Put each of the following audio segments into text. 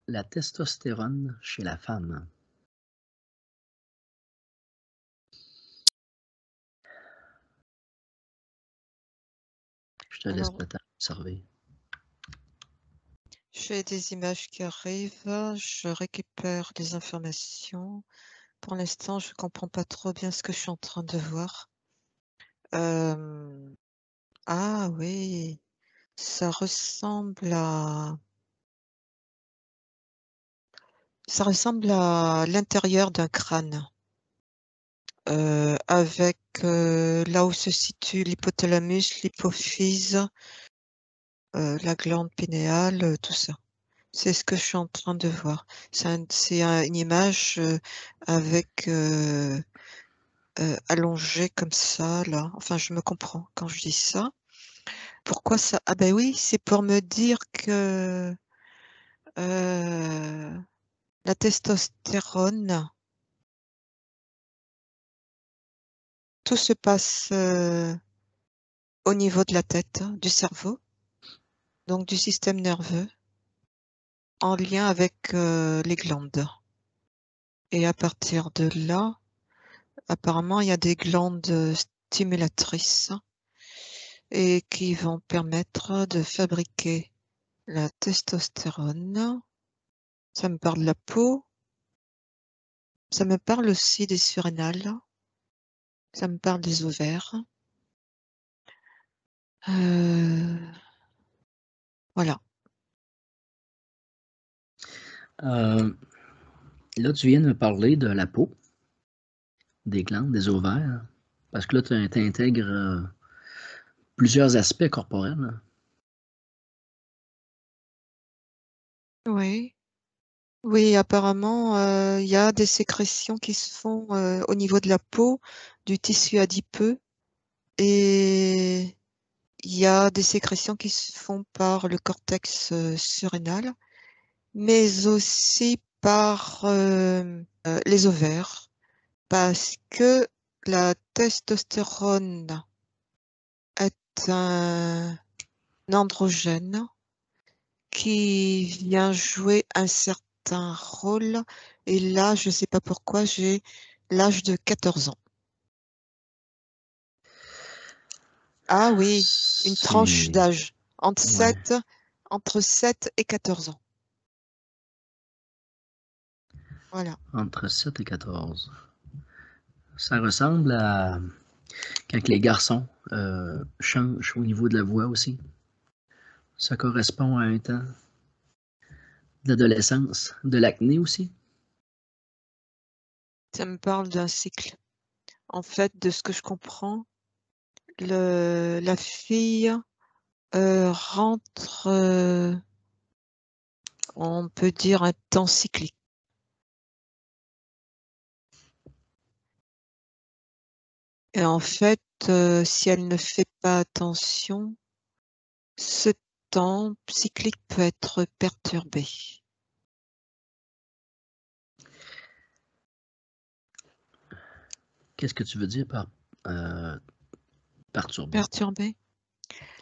La testostérone chez la femme. Je te laisse Alors, le temps d'observer. j'ai des images qui arrivent, je récupère des informations. Pour l'instant, je comprends pas trop bien ce que je suis en train de voir. Hem, ah oui, ça ressemble à l'intérieur d'un crâne, avec, là où se situe l'hypothalamus, l'hypophyse, la glande pinéale, tout ça. C'est ce que je suis en train de voir. Une image, avec, allongée comme ça là. Enfin, je me comprends quand je dis ça. Pourquoi ça? Ah ben oui, c'est pour me dire que, heu, la testostérone, tout se passe, au niveau de la tête, hein, du cerveau, donc du système nerveux, en lien avec, les glandes, et à partir de là, apparemment, il y a des glandes, stimulatrices et qui vont permettre de fabriquer la testostérone. Ça me parle de la peau, ça me parle aussi des surrénales, ça me parle des ovaires. Heu, voilà. Euh, Là, tu viens de me parler de la peau, des glandes, des ovaires, parce que là, tu intègres plusieurs aspects corporels. Oui, oui, apparemment, il y a des sécrétions qui se font, au niveau de la peau, du tissu adipeux, et il y a des sécrétions qui se font par le cortex, surrénal, mais aussi par, les ovaires, parce que la testostérone est un androgène qui vient jouer un certain rôle, et là, je ne sais pas pourquoi, j'ai l'âge de 14 ans. Ah oui, une tranche C'est. d'âge Ouais, entre 7 et 14 ans. Voilà. entre 7 et 14. Ça ressemble à quand les garçons changent au niveau de la voix aussi. Ça correspond à un temps d'adolescence, de l'acné aussi. Ça me parle d'un cycle. En fait, de ce que je comprends, la fille, rentre, on peut dire, un temps cyclique. Et en fait, si elle ne fait pas attention, ce temps cyclique peut être perturbé. Qu'est-ce que tu veux dire par euh, perturbé? Perturbé?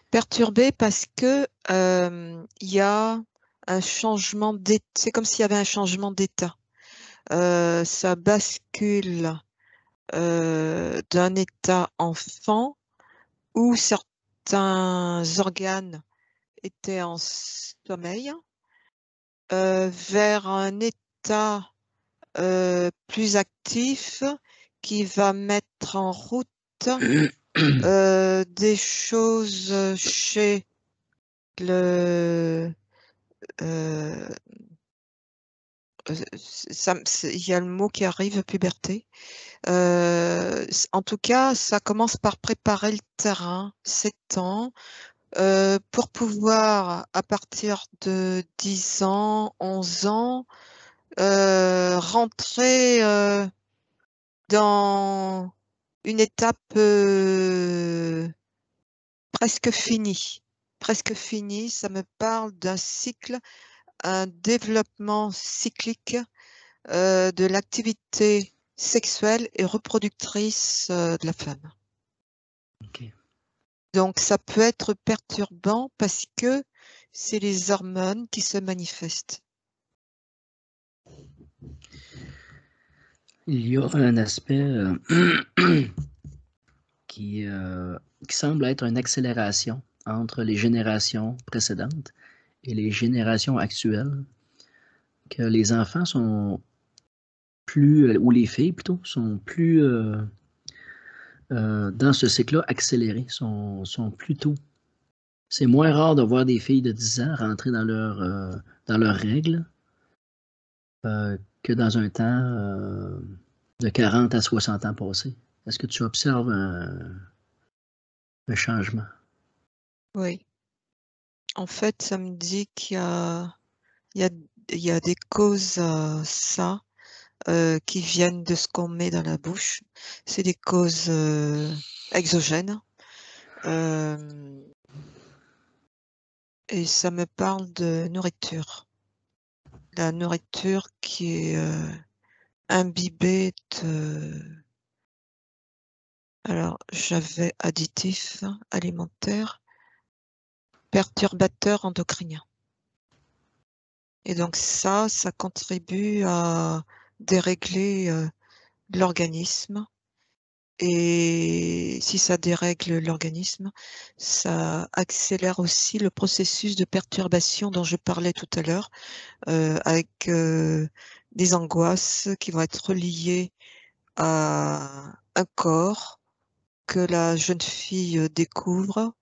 Perturbé parce que, il y a un changement c'est comme s'il y avait un changement d'état. Ça bascule, d'un état enfant où certains organes étaient en sommeil, vers un état, plus actif, qui va mettre en route, des choses, chez le, heu ça me c'est il y a le mot qui arrive, puberté. En tout cas, ça commence par préparer le terrain, 7 ans, pour pouvoir, à partir de 10 ans, 11 ans, rentrer, dans une étape, presque finie. Presque finie, ça me parle d'un cycle, un développement cyclique, de l'activité sexuelle et reproductrice, de la femme. OK. Donc ça peut être perturbant parce que c'est les hormones qui se manifestent. Il y a un aspect qui semble être une accélération entre les générations précédentes et les générations actuelles, que les enfants sont plus, ou les filles plutôt, sont plus dans ce cycle-là accéléré, sont plus tôt. C'est moins rare de voir des filles de 10 ans rentrer dans leurs règles que dans un temps de 40 à 60 ans passés. Est-ce que tu observes un changement? Oui. En fait, ça me dit qu'il y a des causes à ça qui viennent de ce qu'on met dans la bouche. C'est des causes exogènes. Et ça me parle de nourriture. La nourriture qui est imbibée de... Alors, j'avais additifs alimentaires, perturbateurs endocriniens. Et donc ça contribue à dérégler l'organisme. Et si ça dérègle l'organisme, ça accélère aussi le processus de perturbation dont je parlais tout à l'heure, avec des angoisses qui vont être liées à un corps que la jeune fille découvre,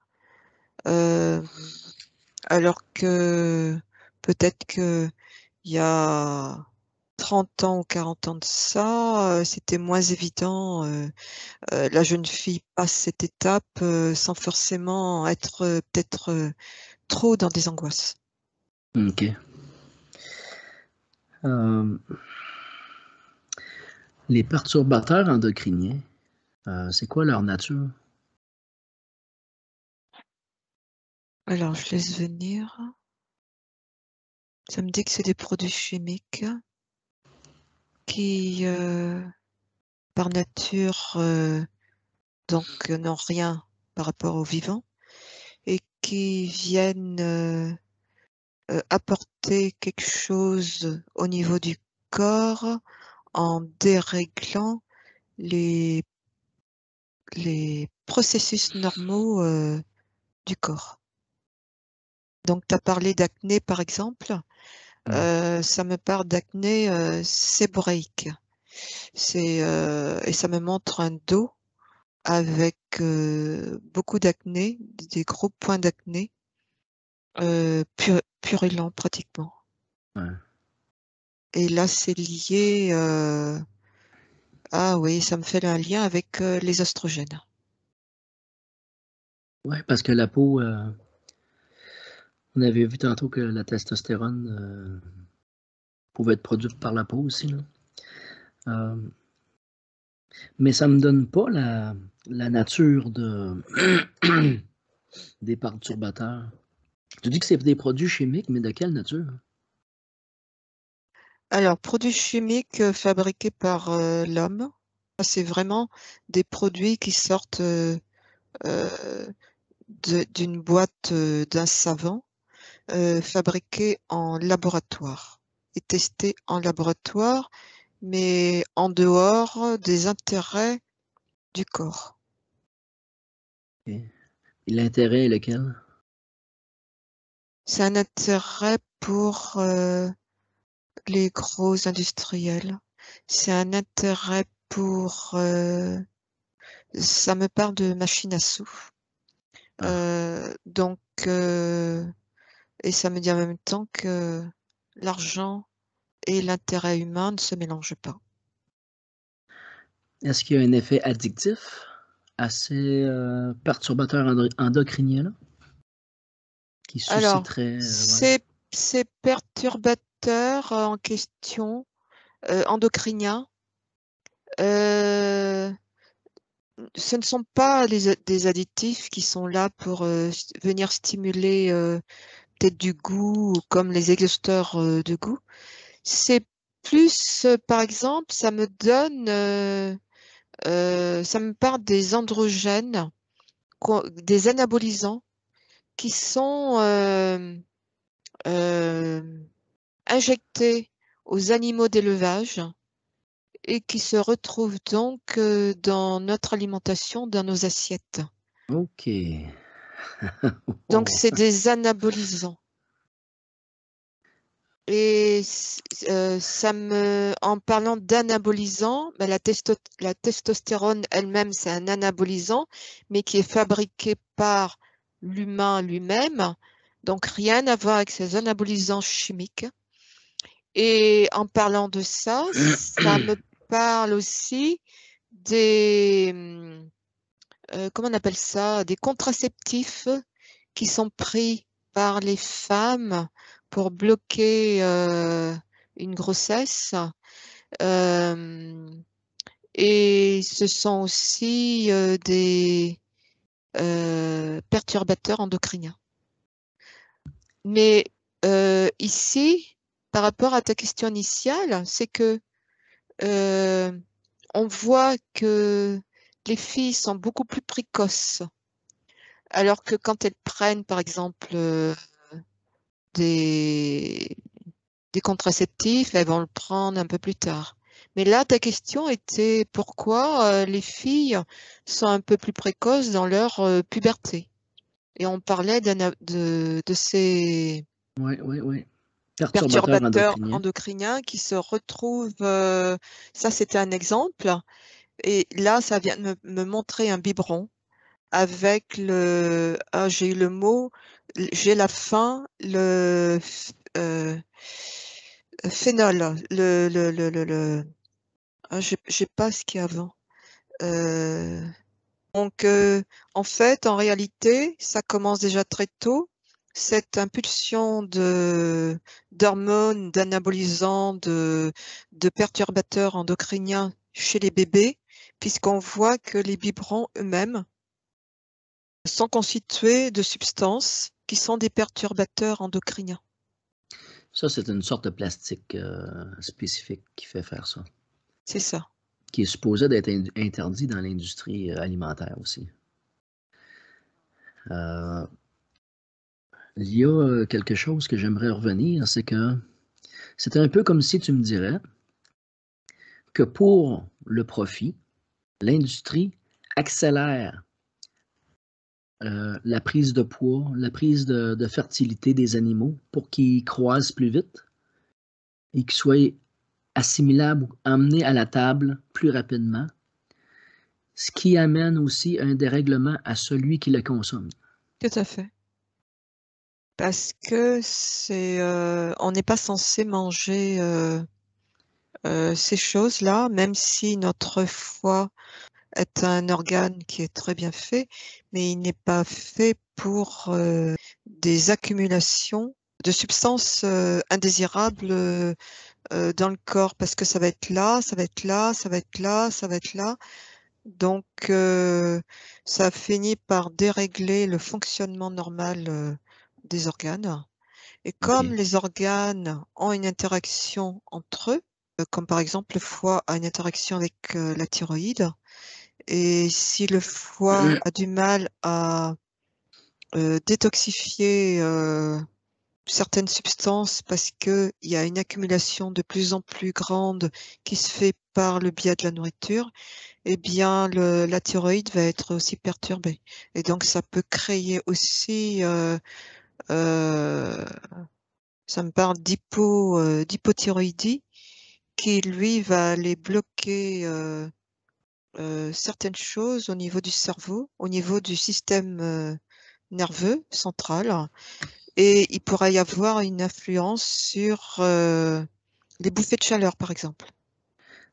alors que peut-être que il y a 30 ans ou 40 ans de ça, c'était moins évident. La jeune fille passe cette étape sans forcément être peut-être trop dans des angoisses. OK. Les perturbateurs endocriniens, c'est quoi leur nature? Alors, je laisse venir. Ça me dit que c'est des produits chimiques qui, par nature, donc n'ont rien par rapport au vivant et qui viennent apporter quelque chose au niveau du corps en déréglant les processus normaux du corps. Donc, tu as parlé d'acné, par exemple. Ça me parle d'acné séborréique. Et ça me montre un dos avec beaucoup d'acné, des gros points d'acné, purulents pratiquement. Ouais. Et là, c'est lié. Ah oui, ça me fait un lien avec les oestrogènes. Ouais, parce que la peau, on avait vu tantôt que la testostérone pouvait être produite par la peau aussi, là. Mais ça me donne pas la nature des perturbateurs. Tu dis que c'est des produits chimiques, mais de quelle nature? Alors, produits chimiques fabriqués par l'homme, c'est vraiment des produits qui sortent d'une boîte d'un savant, fabriqués en laboratoire et testés en laboratoire, mais en dehors des intérêts du corps. Okay. Et l'intérêt est lequel? C'est un intérêt pour les gros industriels. C'est un intérêt pour... ça me parle de machines à sous. Ah. Donc, et ça me dit en même temps que l'argent et l'intérêt humain ne se mélangent pas. Est-ce qu'il y a un effet addictif à ces perturbateurs endocriniens-là qui Alors, susciterait, ouais. ces perturbateurs en question, endocriniens, euh, ce ne sont pas des additifs qui sont là pour venir stimuler peut-être du goût, ou comme les exhausteurs de goût. C'est plus, par exemple, ça me parle des androgènes, des anabolisants qui sont euh, injectés aux animaux d'élevage et qui se retrouvent donc dans notre alimentation, dans nos assiettes. OK. Donc, Oh. c'est des anabolisants. Et en parlant d'anabolisant, ben, la testostérone elle-même, c'est un anabolisant, mais qui est fabriqué par l'humain lui-même. Donc, rien à voir avec ces anabolisants chimiques. Et en parlant de ça, ça me parle aussi des, comment on appelle ça, des contraceptifs qui sont pris par les femmes pour bloquer une grossesse. Euh, et ce sont aussi des perturbateurs endocriniens. Mais ici, par rapport à ta question initiale, c'est que euh, on voit que les filles sont beaucoup plus précoces. Alors que quand elles prennent, par exemple, des, des contraceptifs, elles vont le prendre un peu plus tard. Mais là, ta question était pourquoi les filles sont un peu plus précoces dans leur puberté. Et on parlait de ces Oui, oui, oui. Perturbateur perturbateurs endocrinien. endocriniens qui se retrouvent, ça c'était un exemple, et là, ça vient de me montrer un biberon avec j'ai eu le mot, j'ai la fin, phénol, j'ai pas ce qu'il y a avant. Euh, donc, en fait, en réalité, ça commence déjà très tôt, cette impulsion d'hormones, d'anabolisants, de perturbateurs endocriniens chez les bébés, puisqu'on voit que les biberons eux-mêmes sont constitués de substances qui sont des perturbateurs endocriniens. Ça, c'est une sorte de plastique spécifique qui fait faire ça, C'est ça. qui est supposé d'être interdit dans l'industrie alimentaire aussi. Euh, il y a quelque chose que j'aimerais revenir, c'est que c'est un peu comme si tu me dirais que pour le profit, l'industrie accélère la prise de poids, la prise de fertilité des animaux pour qu'ils croissent plus vite et qu'ils soient assimilables ou emmenés à la table plus rapidement, ce qui amène aussi un dérèglement à celui qui le consomme. Tout à fait. Parce que on n'est pas censé manger ces choses-là, même si notre foie est un organe qui est très bien fait, mais il n'est pas fait pour des accumulations de substances indésirables dans le corps, parce que ça va être là, ça va être là, ça va être là, ça va être là. Donc, ça finit par dérégler le fonctionnement normal des organes. Et comme OK. les organes ont une interaction entre eux, comme par exemple le foie a une interaction avec la thyroïde, et si le foie a du mal à détoxifier certaines substances parce qu'il y a une accumulation de plus en plus grande qui se fait par le biais de la nourriture, eh bien la thyroïde va être aussi perturbée. Et donc ça peut créer aussi, euh, ça me parle d'hypothyroïdie, qui lui va aller bloquer certaines choses au niveau du cerveau, au niveau du système nerveux central, et il pourrait y avoir une influence sur les bouffées de chaleur, par exemple.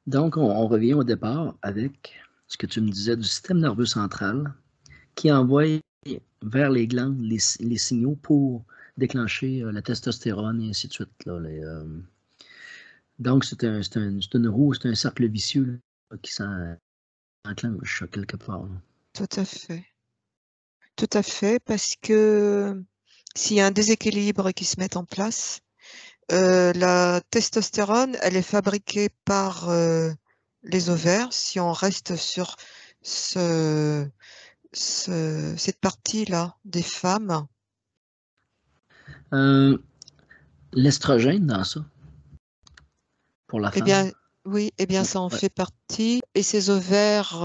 Donc, on revient au départ avec ce que tu me disais du système nerveux central qui envoie vers les glandes les signaux pour déclencher la testostérone et ainsi de suite. Là, donc, c'est une roue, c'est un cercle vicieux là, qui s'enclenche quelque part. Là. Tout à fait. Tout à fait, parce que s'il y a un déséquilibre qui se met en place, la testostérone, elle est fabriquée par les ovaires, si on reste sur ce, cette partie-là des femmes. Euh, L'estrogène dans ça, pour la Eh bien, femme. Oui, eh bien, ça en Ouais. fait partie. Et ces ovaires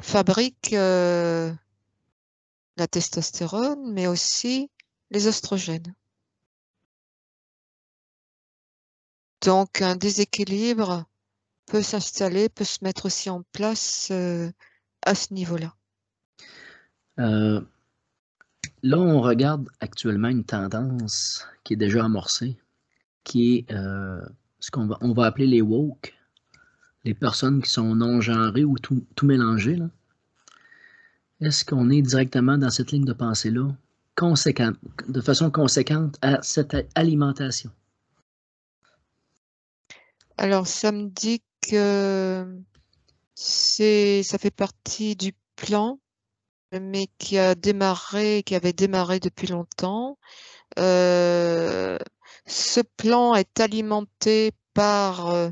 fabriquent la testostérone, mais aussi les oestrogènes. Donc, un déséquilibre peut s'installer, peut se mettre aussi en place à ce niveau-là. Là, on regarde actuellement une tendance qui est déjà amorcée, qui est ce on va appeler les woke, les personnes qui sont non-genrées ou tout mélangées. Là. Est-ce qu'on est directement dans cette ligne de pensée-là, de façon conséquente à cette alimentation? Alors, ça me dit que ça fait partie du plan, mais qui avait démarré depuis longtemps. Ce plan est alimenté par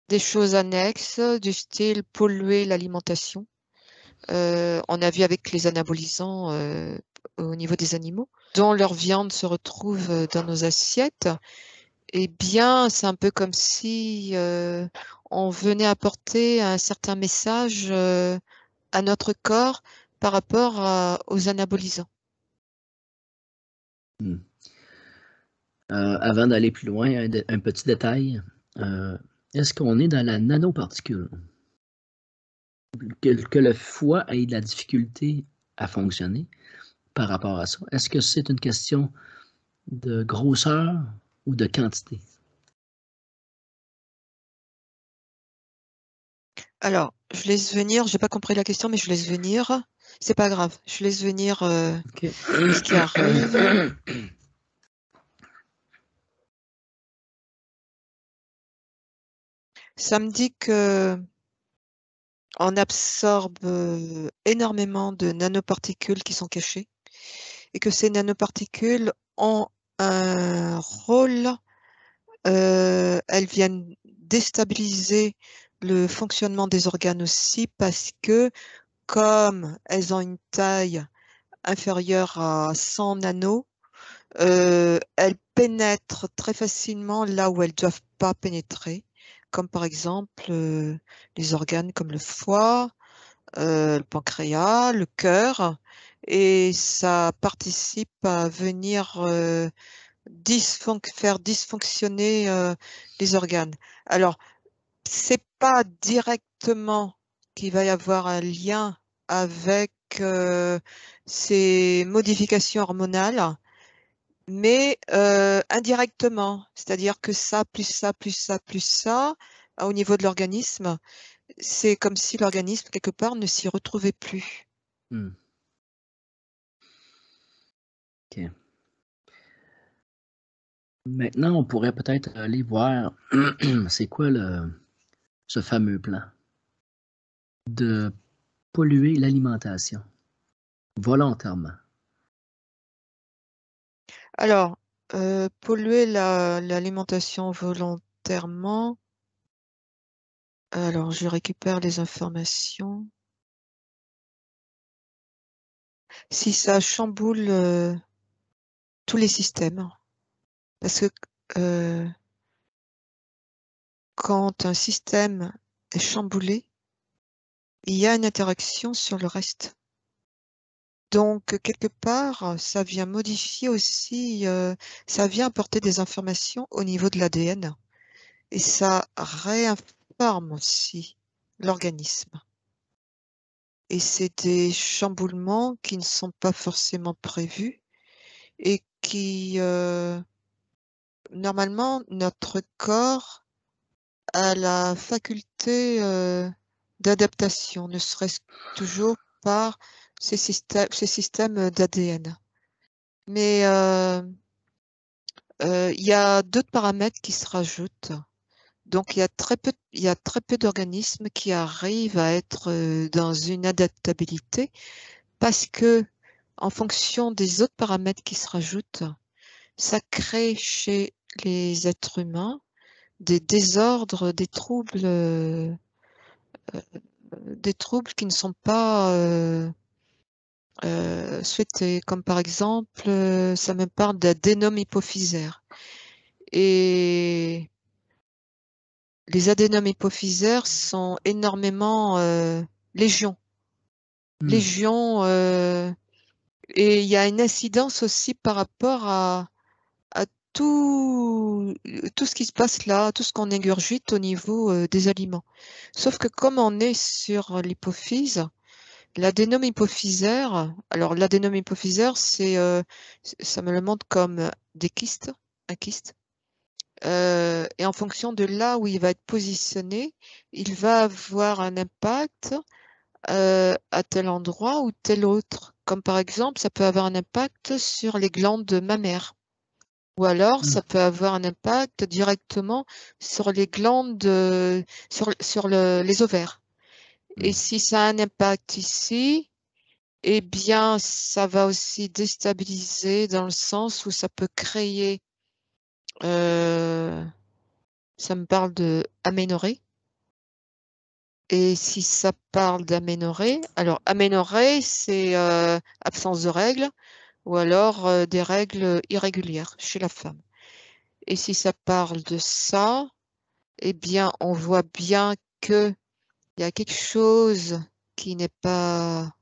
des choses annexes du style polluer l'alimentation. On a vu avec les anabolisants au niveau des animaux, dont leur viande se retrouve dans nos assiettes. Eh bien, c'est un peu comme si on venait apporter un certain message à notre corps par rapport aux anabolisants. Avant d'aller plus loin, un petit détail. Est-ce qu'on est dans la nanoparticule? Que le foie ait de la difficulté à fonctionner par rapport à ça. Est-ce que c'est une question de grosseur ou de quantité? Alors, je laisse venir, j'ai pas compris la question, mais je laisse venir. C'est pas grave, je laisse venir Okay. ce qui arrive. Ça me dit que on absorbe énormément de nanoparticules qui sont cachées et que ces nanoparticules ont un rôle, elles viennent déstabiliser le fonctionnement des organes aussi parce que comme elles ont une taille inférieure à 100 nanos, elles pénètrent très facilement là où elles ne doivent pas pénétrer, comme par exemple les organes comme le foie, le pancréas, le cœur, et ça participe à venir faire dysfonctionner les organes. Alors, c'est pas directement qu'il va y avoir un lien avec ces modifications hormonales, mais indirectement, c'est-à-dire que ça, plus ça, plus ça, plus ça, au niveau de l'organisme, c'est comme si l'organisme, quelque part, ne s'y retrouvait plus. Hmm. OK. Maintenant, on pourrait peut-être aller voir c'est quoi ce fameux plan de polluer l'alimentation volontairement. Alors, polluer l'alimentation volontairement, alors je récupère les informations. Si ça chamboule tous les systèmes, parce que euh, quand un système est chamboulé, il y a une interaction sur le reste. Donc, quelque part, ça vient modifier aussi, ça vient apporter des informations au niveau de l'ADN et ça réinforme aussi l'organisme. Et c'est des chamboulements qui ne sont pas forcément prévus et qui, normalement, notre corps a la faculté d'adaptation, ne serait-ce toujours par ces systèmes d'ADN. Mais il y a d'autres paramètres qui se rajoutent. Donc, il y a très peu d'organismes qui arrivent à être dans une adaptabilité parce que, en fonction des autres paramètres qui se rajoutent, ça crée chez les êtres humains des désordres, des troubles qui ne sont pas souhaités, comme par exemple, ça me parle d'adénome hypophysaire. Et les adénomes hypophysaires sont énormément légion. Légion, et il y a une incidence aussi par rapport à tout ce qui se passe là, tout ce qu'on ingurgite au niveau des aliments. Sauf que comme on est sur l'hypophyse, l'adénome hypophysaire, alors l'adénome hypophysaire, ça me le montre comme des kystes, un kyste. Et en fonction de là où il va être positionné, il va avoir un impact à tel endroit ou tel autre. Comme par exemple, ça peut avoir un impact sur les glandes mammaires. Ou alors, ça peut avoir un impact directement sur les glandes, sur les ovaires. Et si ça a un impact ici, eh bien, ça va aussi déstabiliser dans le sens où ça peut créer, ça me parle de aménorrhée. Et si ça parle d'aménorrhée, alors aménorrhée, c'est absence de règles ou alors des règles irrégulières chez la femme. Et si ça parle de ça, eh bien, on voit bien que il y a quelque chose qui n'est pas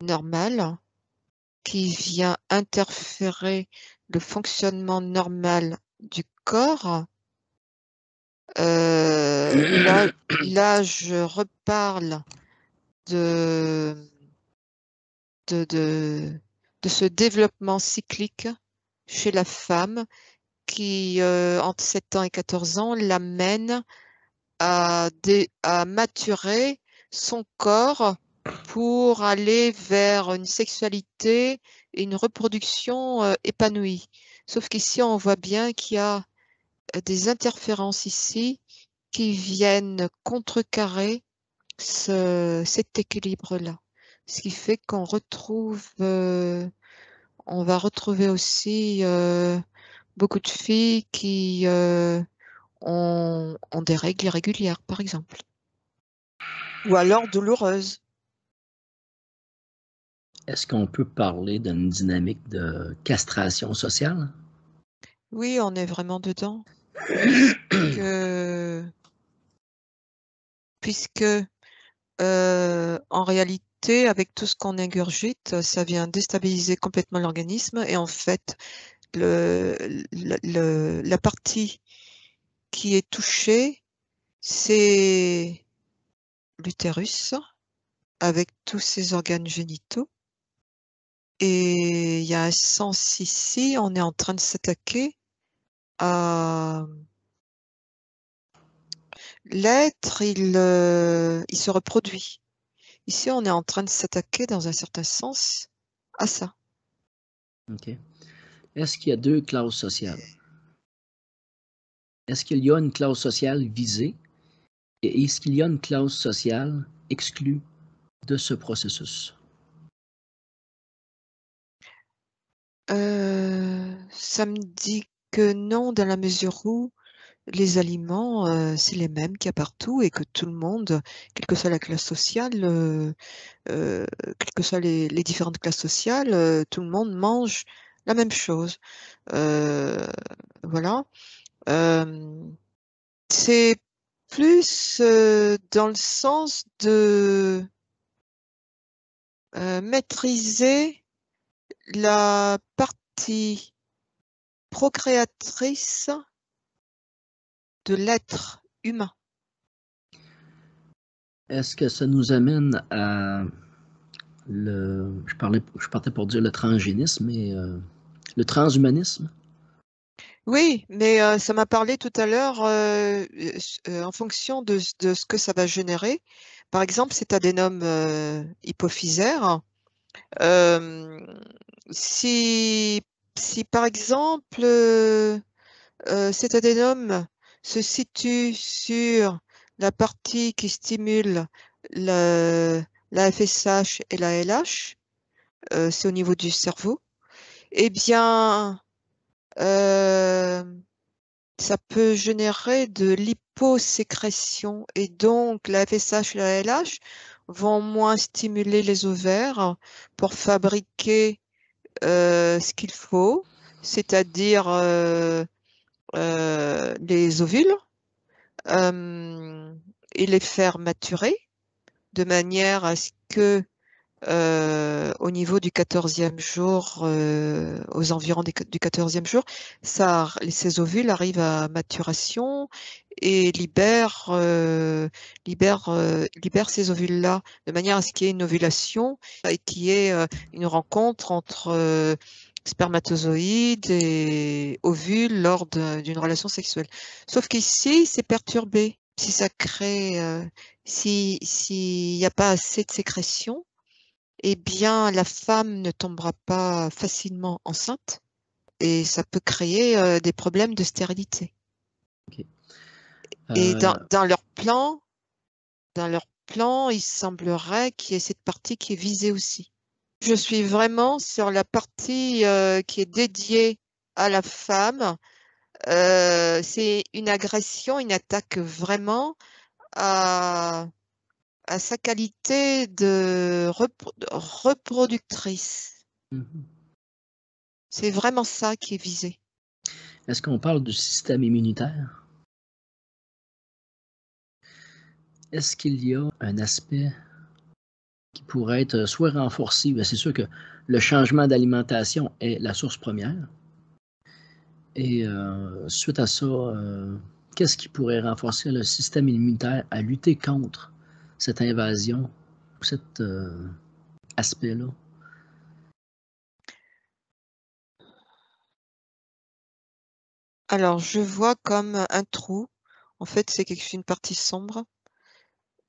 normal, qui vient interférer le fonctionnement normal du corps. Là, je reparle de, de ce développement cyclique chez la femme qui, entre 7 ans et 14 ans, l'amène à maturer son corps pour aller vers une sexualité et une reproduction épanouie. Sauf qu'ici, on voit bien qu'il y a des interférences ici qui viennent contrecarrer cet équilibre-là. Ce qui fait qu'on retrouve, on va retrouver aussi beaucoup de filles qui ont des règles irrégulières, par exemple. Ou alors douloureuses. Est-ce qu'on peut parler d'une dynamique de castration sociale? Oui, on est vraiment dedans. Puisque en réalité, avec tout ce qu'on ingurgite, ça vient déstabiliser complètement l'organisme. Et en fait, la partie qui est touchée, c'est l'utérus, avec tous ses organes génitaux. Et il y a un sens ici, on est en train de s'attaquer à l'être, il se reproduit. Ici, on est en train de s'attaquer dans un certain sens à ça. OK. Est-ce qu'il y a deux classes sociales? Est-ce qu'il y a une classe sociale visée et est-ce qu'il y a une classe sociale exclue de ce processus? Ça me dit que non, dans la mesure où les aliments, c'est les mêmes qu'il y a partout et que tout le monde, quelle que soit la classe sociale, quelles que soient les différentes classes sociales, tout le monde mange la même chose. Voilà. C'est plus dans le sens de maîtriser la partie procréatrice de l'être humain. Est-ce que ça nous amène à je partais pour dire le transgénisme, mais le transhumanisme? Oui, mais ça m'a parlé tout à l'heure en fonction de ce que ça va générer. Par exemple, cet adénome hypophysaire, euh, si, si par exemple cet adénome se situe sur la partie qui stimule la FSH et la LH, c'est au niveau du cerveau, eh bien, euh, ça peut générer de l'hyposécrétion et donc la FSH et la LH vont moins stimuler les ovaires pour fabriquer ce qu'il faut, c'est-à-dire les ovules, et les faire maturer de manière à ce que au niveau du 14e jour, aux environs du 14e jour, ces ovules arrivent à maturation et libèrent ces ovules-là de manière à ce qu'il y ait une ovulation et qu'il y ait une rencontre entre spermatozoïdes et ovules lors d'une relation sexuelle. Sauf qu'ici, c'est perturbé. Si ça crée, s'il n'y a pas assez de sécrétion, eh bien, la femme ne tombera pas facilement enceinte et ça peut créer des problèmes de stérilité. OK. Et dans leur plan, il semblerait qu'il y ait cette partie qui est visée aussi. Je suis vraiment sur la partie qui est dédiée à la femme. C'est une agression, une attaque vraiment à sa qualité de reproductrice. Mhm. C'est vraiment ça qui est visé. Est-ce qu'on parle du système immunitaire? Est-ce qu'il y a un aspect qui pourrait être soit renforcé? C'est sûr que le changement d'alimentation est la source première. Et suite à ça, qu'est-ce qui pourrait renforcer le système immunitaire à lutter contre cette invasion ou cet aspect-là? Alors, je vois comme un trou. En fait, c'est une partie sombre.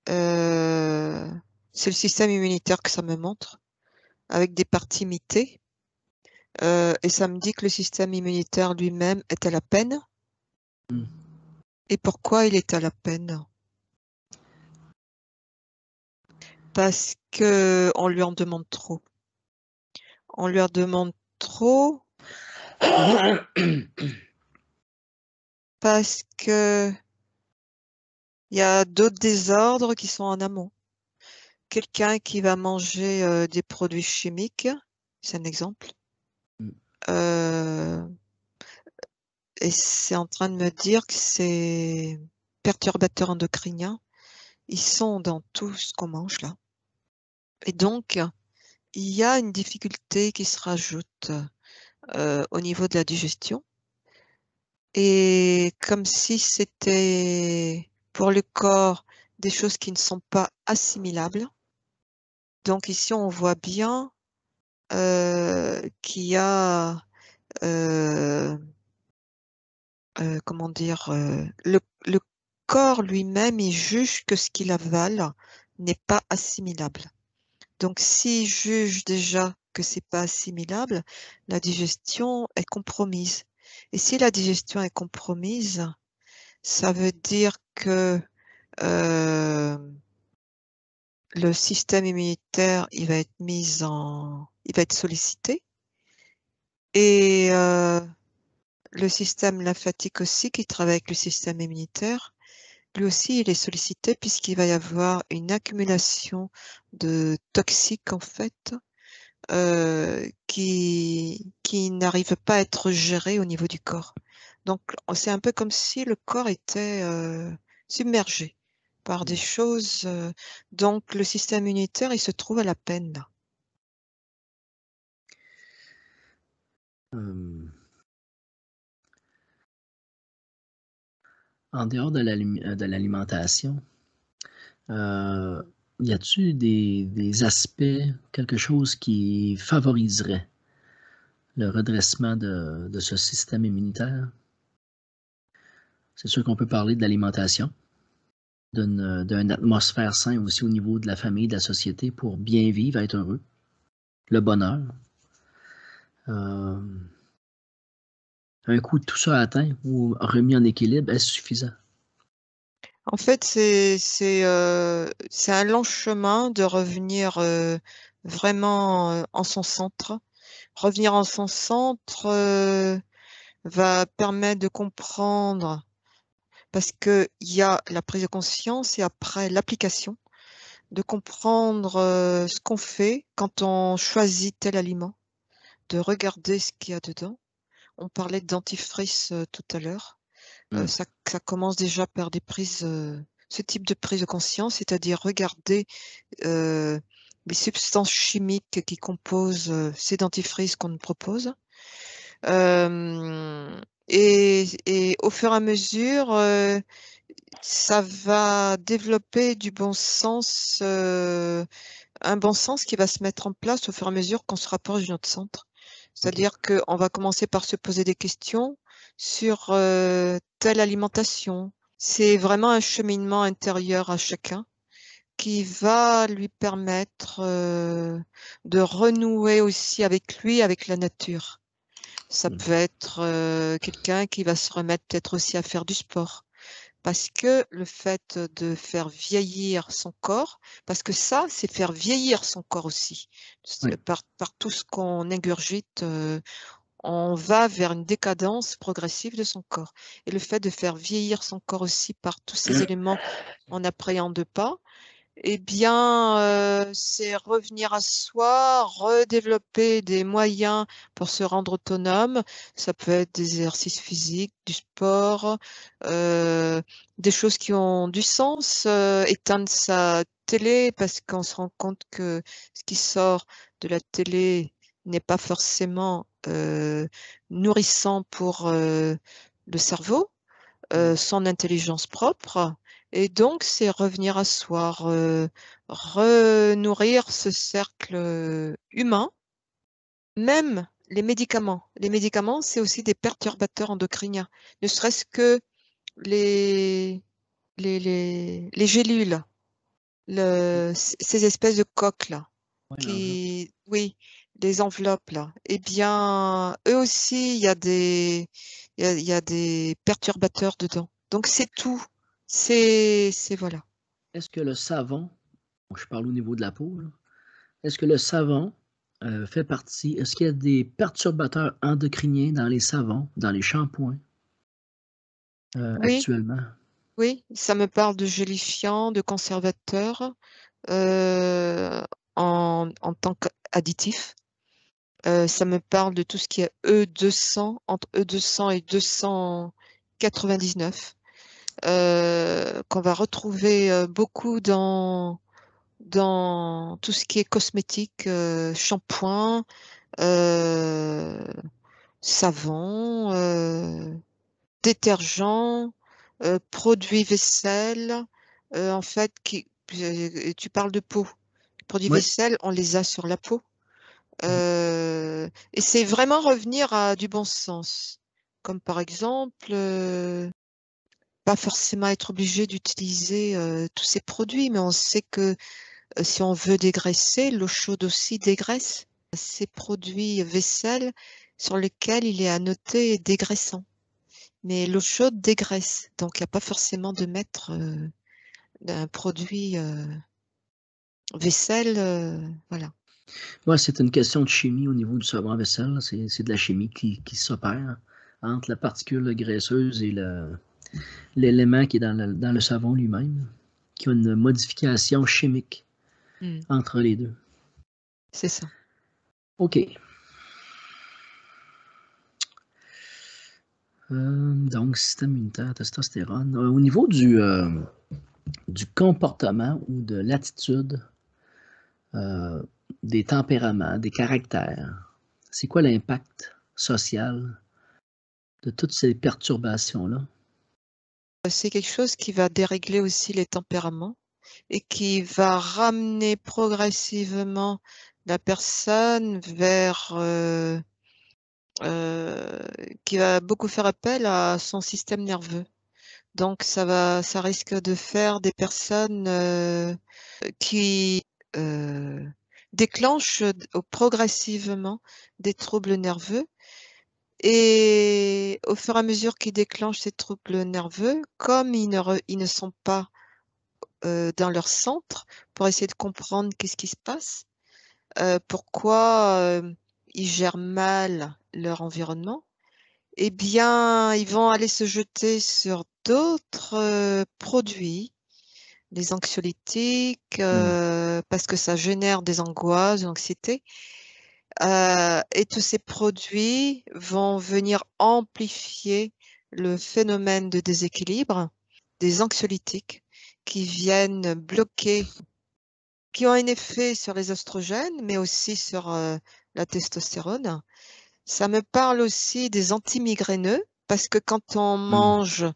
C'est le système immunitaire que ça me montre, avec des parties mitées. Et ça me dit que le système immunitaire lui-même est à la peine. Mm. Et pourquoi il est à la peine? Parce que on lui en demande trop. On lui en demande trop parce que il y a d'autres désordres qui sont en amont. Quelqu'un qui va manger des produits chimiques, c'est un exemple. Mm. Et c'est en train de me dire que ces perturbateurs endocriniens, ils sont dans tout ce qu'on mange là. Et donc, il y a une difficulté qui se rajoute au niveau de la digestion. Et comme si c'était pour le corps des choses qui ne sont pas assimilables. Donc ici, on voit bien qu'il y a comment dire, le corps lui-même, il juge que ce qu'il avale n'est pas assimilable. Donc, s'il juge déjà que c'est pas assimilable, la digestion est compromise. Et si la digestion est compromise, ça veut dire que le système immunitaire, il va être il va être sollicité. Et le système lymphatique aussi, qui travaille avec le système immunitaire, lui aussi, il est sollicité puisqu'il va y avoir une accumulation de toxiques, en fait, qui n'arrivent pas à être gérés au niveau du corps. Donc, c'est un peu comme si le corps était submergé par des choses. Donc, le système immunitaire, il se trouve à la peine là. En dehors de l'alimentation, y a-t-il des aspects, quelque chose qui favoriserait le redressement de ce système immunitaire? C'est sûr qu'on peut parler de l'alimentation, d'une atmosphère saine aussi au niveau de la famille, de la société pour bien vivre, être heureux, le bonheur. Un coup tout ça atteint ou remis en équilibre, est-ce suffisant? En fait, c'est un long chemin de revenir vraiment en son centre. Revenir en son centre va permettre de comprendre, parce que il y a la prise de conscience et après l'application, de comprendre ce qu'on fait quand on choisit tel aliment, de regarder ce qu'il y a dedans. On parlait de dentifrice tout à l'heure. Ça commence déjà par des prises, ce type de prise de conscience, c'est-à-dire regarder les substances chimiques qui composent ces dentifrices qu'on nous propose. Et au fur et à mesure, ça va développer du bon sens, un bon sens qui va se mettre en place au fur et à mesure qu'on se rapproche de notre centre. C'est-à-dire qu'on va commencer par se poser des questions sur telle alimentation. C'est vraiment un cheminement intérieur à chacun qui va lui permettre de renouer aussi avec lui, avec la nature. Ça peut être quelqu'un qui va se remettre peut-être aussi à faire du sport. Parce que le fait de faire vieillir son corps, parce que ça, c'est faire vieillir son corps aussi. Oui. Par tout ce qu'on ingurgite, on va vers une décadence progressive de son corps. Et le fait de faire vieillir son corps aussi par tous ces éléments qu'on n'appréhende pas, eh bien, c'est revenir à soi, redévelopper des moyens pour se rendre autonome. Ça peut être des exercices physiques, du sport, des choses qui ont du sens, éteindre sa télé parce qu'on se rend compte que ce qui sort de la télé n'est pas forcément nourrissant pour le cerveau, son intelligence propre. Et donc, c'est revenir à soi, renourrir ce cercle humain. Même les médicaments. Les médicaments, c'est aussi des perturbateurs endocriniens. Ne serait-ce que les, les gélules, ces espèces de coques-là, Ouais, l'enveloppe. oui, les enveloppes là, eh bien, eux aussi, il y a des perturbateurs dedans. Donc, c'est tout. Voilà. Est-ce que le savon, bon, je parle au niveau de la peau, là, est-ce que le savon fait partie, est-ce qu'il y a des perturbateurs endocriniens dans les savons, dans les shampoings Oui, actuellement? oui, ça me parle de gélifiants, de conservateurs euh, en tant qu'additif. Ça me parle de tout ce qui est E200, entre E200 et 299, qu'on va retrouver beaucoup dans tout ce qui est cosmétique, shampoing, euh, savon, détergent, produits vaisselle, en fait, tu parles de peau. Les produits Oui. vaisselle, on les a sur la peau. Et c'est vraiment revenir à du bon sens. Comme par exemple, pas forcément être obligé d'utiliser tous ces produits, mais on sait que si on veut dégraisser, l'eau chaude aussi dégraisse. Ces produits vaisselle sur lesquels il est annoté dégraissant. Mais l'eau chaude dégraisse, donc il n'y a pas forcément de mettre un produit vaisselle, voilà. Ouais, c'est une question de chimie au niveau du savon à vaisselle. C'est de la chimie qui s'opère entre la particule graisseuse et l'élément qui est dans le savon lui-même, qui a une modification chimique entre les deux. C'est ça. OK. Donc, système immunitaire, testostérone. Au niveau du comportement ou de l'attitude, des tempéraments, des caractères, c'est quoi l'impact social de toutes ces perturbations-là? C'est quelque chose qui va dérégler aussi les tempéraments et qui va ramener progressivement la personne vers, qui va beaucoup faire appel à son système nerveux. Donc ça risque de faire des personnes qui déclenchent progressivement des troubles nerveux. Et au fur et à mesure qu'ils déclenchent ces troubles nerveux, comme ils ne sont pas dans leur centre pour essayer de comprendre qu'est-ce qui se passe, pourquoi ils gèrent mal leur environnement, eh bien, ils vont aller se jeter sur d'autres produits, des anxiolytiques, parce que ça génère des angoisses, de l'anxiété. Et tous ces produits vont venir amplifier le phénomène de déséquilibre des anxiolytiques qui viennent bloquer, qui ont un effet sur les oestrogènes, mais aussi sur la testostérone. Ça me parle aussi des antimigraineux, parce que quand on mange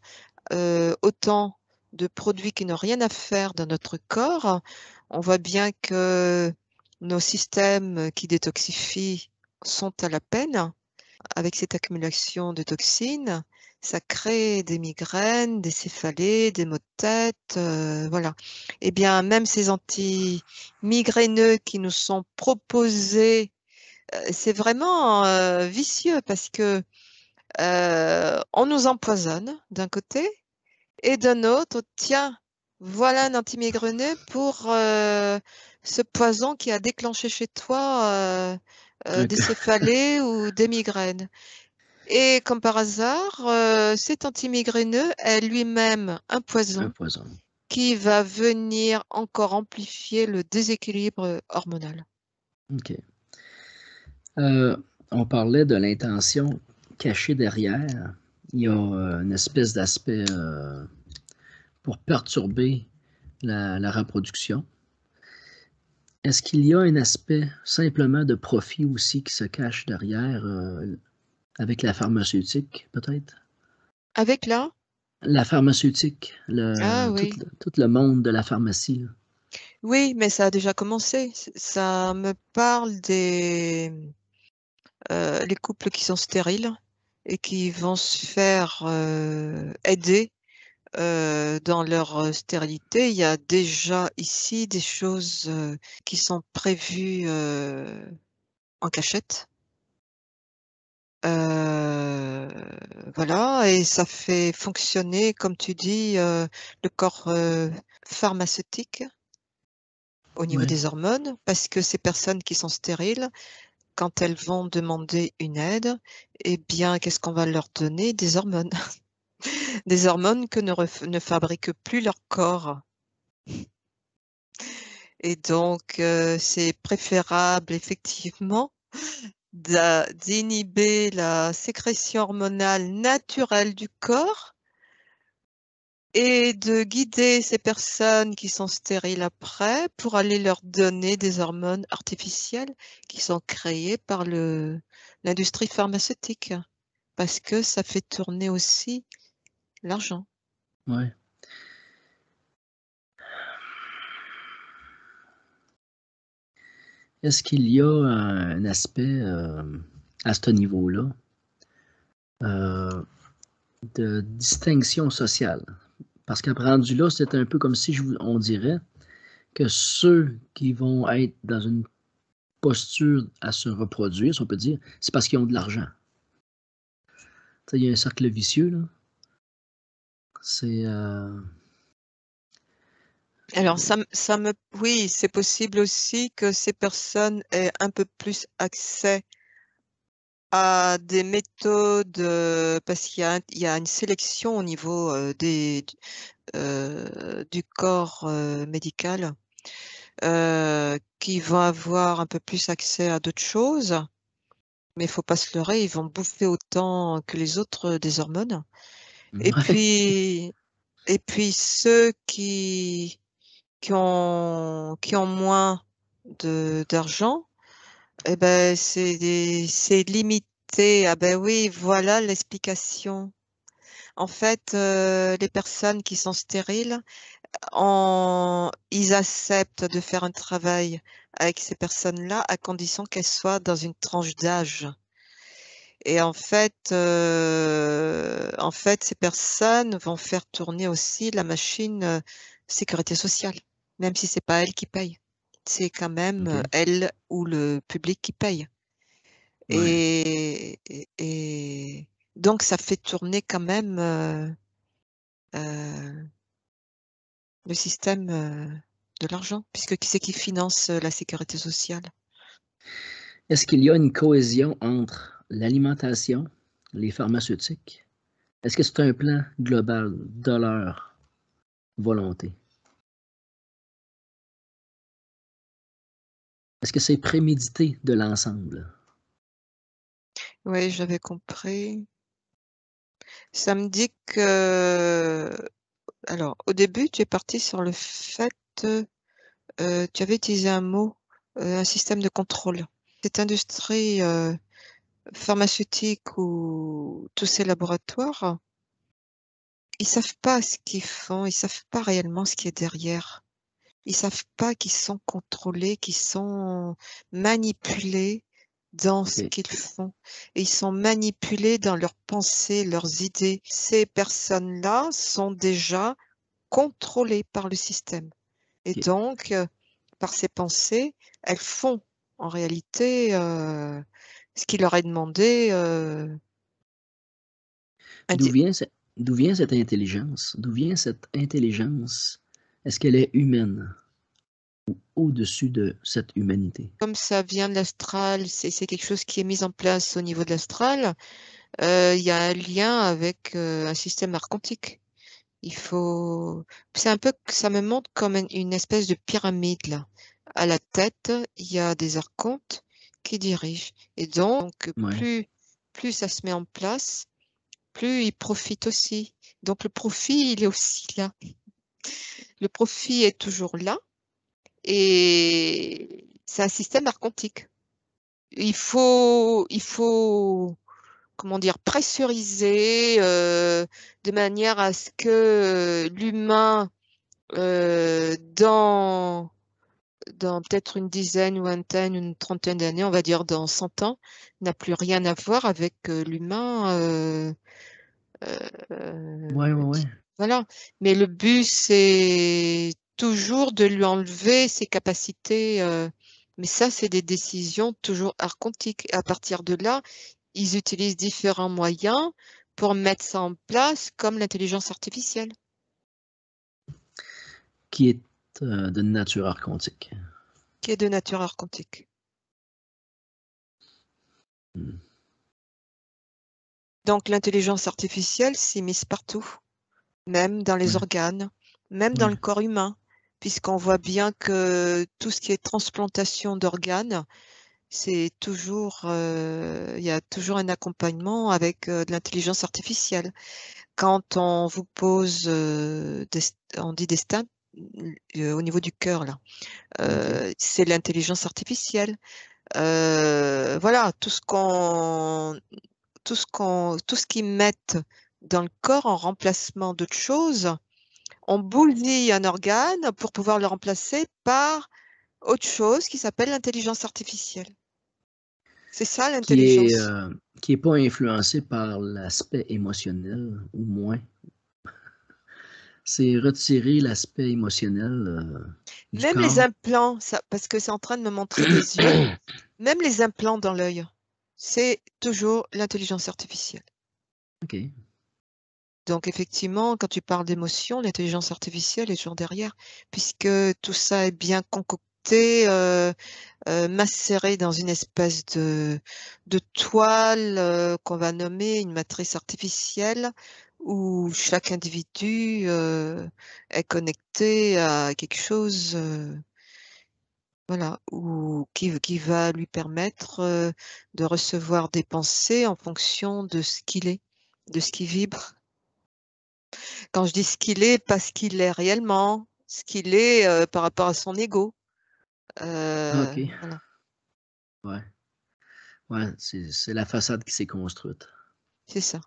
autant de produits qui n'ont rien à faire dans notre corps, on voit bien que nos systèmes qui détoxifient sont à la peine. Avec cette accumulation de toxines, ça crée des migraines, des céphalées, des maux de tête, voilà. Eh bien, même ces antimigraineux qui nous sont proposés, c'est vraiment vicieux parce que on nous empoisonne d'un côté et d'un autre, tiens, voilà un antimigraineux pour ce poison qui a déclenché chez toi des céphalées ou des migraines. Et comme par hasard, cet antimigraineux est lui-même un un poison poison. qui va venir encore amplifier le déséquilibre hormonal. OK. On parlait de l'intention cachée derrière. Il y a une espèce d'aspect pour perturber la reproduction. Est-ce qu'il y a un aspect simplement de profit aussi qui se cache derrière avec la pharmaceutique, peut-être? Avec là? La pharmaceutique, Ah tout, oui. tout le monde de la pharmacie. Là. Oui, mais ça a déjà commencé. Ça me parle des les couples qui sont stériles et qui vont se faire aider dans leur stérilité. Il y a déjà ici des choses qui sont prévues en cachette. Voilà, et ça fait fonctionner, comme tu dis, le corps pharmaceutique au niveau Ouais. des hormones, parce que ces personnes qui sont stériles, quand elles vont demander une aide, eh bien, qu'est-ce qu'on va leur donner? Des hormones. Des hormones que ne fabrique plus leur corps. Et donc, c'est préférable, effectivement, d'inhiber la sécrétion hormonale naturelle du corps et de guider ces personnes qui sont stériles après pour aller leur donner des hormones artificielles qui sont créées par l'industrie pharmaceutique, parce que ça fait tourner aussi l'argent. Ouais. Est-ce qu'il y a un aspect à ce niveau-là de distinction sociale? Parce qu'après rendu là, c'est un peu comme si on dirait que ceux qui vont être dans une posture à se reproduire, si on peut dire, c'est parce qu'ils ont de l'argent. Il y a un cercle vicieux, là. C'est. Alors, oui, c'est possible aussi que ces personnes aient un peu plus accès à des méthodes, parce il y a une sélection au niveau du corps médical, qui vont avoir un peu plus accès à d'autres choses. Mais il faut pas se leurrer, ils vont bouffer autant que les autres des hormones. Et Ouais. puis, ceux qui ont moins d'argent, eh ben, c'est limité. Ah ben oui, voilà l'explication. En fait, les personnes qui sont stériles, ils acceptent de faire un travail avec ces personnes-là à condition qu'elles soient dans une tranche d'âge. Et en fait, ces personnes vont faire tourner aussi la machine sécurité sociale, même si c'est pas elles qui payent. C'est quand même OK. elles ou le public qui paye. Ouais. Et donc, ça fait tourner quand même euh, le système de l'argent, puisque qui c'est qui finance la sécurité sociale? Est-ce qu'il y a une cohésion entre l'alimentation, les pharmaceutiques? Est-ce que c'est un plan global de leur volonté? Est-ce que c'est prémédité de l'ensemble? Oui, j'avais compris. Ça me dit que... Alors, au début, tu es parti sur le fait... tu avais utilisé un mot, un système de contrôle. Cette industrie pharmaceutique ou tous ces laboratoires, ils savent pas ce qu'ils font, ils savent pas réellement ce qui est derrière. Ils savent pas qu'ils sont contrôlés, qu'ils sont manipulés dans ce OK. qu'ils font. Et ils sont manipulés dans leurs pensées, leurs idées. Ces personnes-là sont déjà contrôlées par le système. Et OK. donc, par ces pensées, elles font en réalité ce qui leur est demandé. D'où indi- vient ce d'où vient cette intelligence? D'où vient cette intelligence? Est-ce qu'elle est humaine ou au-dessus de cette humanité? Comme ça vient de l'astral, c'est quelque chose qui est mis en place au niveau de l'astral. Il y a un lien avec un système archontique. Il faut, c'est un peu, ça me montre comme une espèce de pyramide là. À la tête, il y a des archontes qui dirigent. Et donc, Ouais. plus ça se met en place, plus ils profitent aussi. Donc, le profit, il est aussi là. Le profit est toujours là et c'est un système archontique. Il faut comment dire, pressuriser de manière à ce que l'humain, dans peut-être une dizaine ou une trentaine d'années, on va dire dans 100 ans, n'a plus rien à voir avec l'humain. Ouais, ouais, ouais. Voilà. Mais le but, c'est toujours de lui enlever ses capacités. Mais ça, c'est des décisions toujours archontiques. À partir de là, ils utilisent différents moyens pour mettre ça en place, comme l'intelligence artificielle. Qui est, de nature archontique. Qui est de nature archontique. Mmh. Donc l'intelligence artificielle s'immisce partout, même dans les Ouais, organes, même dans ouais. le corps humain, puisqu'on voit bien que tout ce qui est transplantation d'organes, c'est toujours, il y a toujours un accompagnement avec de l'intelligence artificielle. Quand on vous pose, on dit des stents au niveau du cœur là. OK. C'est l'intelligence artificielle. Voilà, tout ce qu'ils mettent dans le corps en remplacement d'autres choses, on bousille un organe pour pouvoir le remplacer par autre chose qui s'appelle l'intelligence artificielle. C'est ça Qui est, l'intelligence. qui est pas influencé par l'aspect émotionnel, ou moins. C'est retirer l'aspect émotionnel, du Même les corps. implants, ça, parce que c'est en train de me montrer des yeux, même les implants dans l'œil, c'est toujours l'intelligence artificielle. OK. Donc effectivement, quand tu parles d'émotion, l'intelligence artificielle est toujours derrière, puisque tout ça est bien concocté, macéré dans une espèce de toile qu'on va nommer une matrice artificielle, où chaque individu est connecté à quelque chose, voilà, ou qui va lui permettre de recevoir des pensées en fonction de ce qu'il est, de ce qui vibre. Quand je dis ce qu'il est, pas ce qu'il est réellement, ce qu'il est par rapport à son ego. OK. Voilà, Ouais. Ouais, c'est la façade qui s'est construite. c'est ça.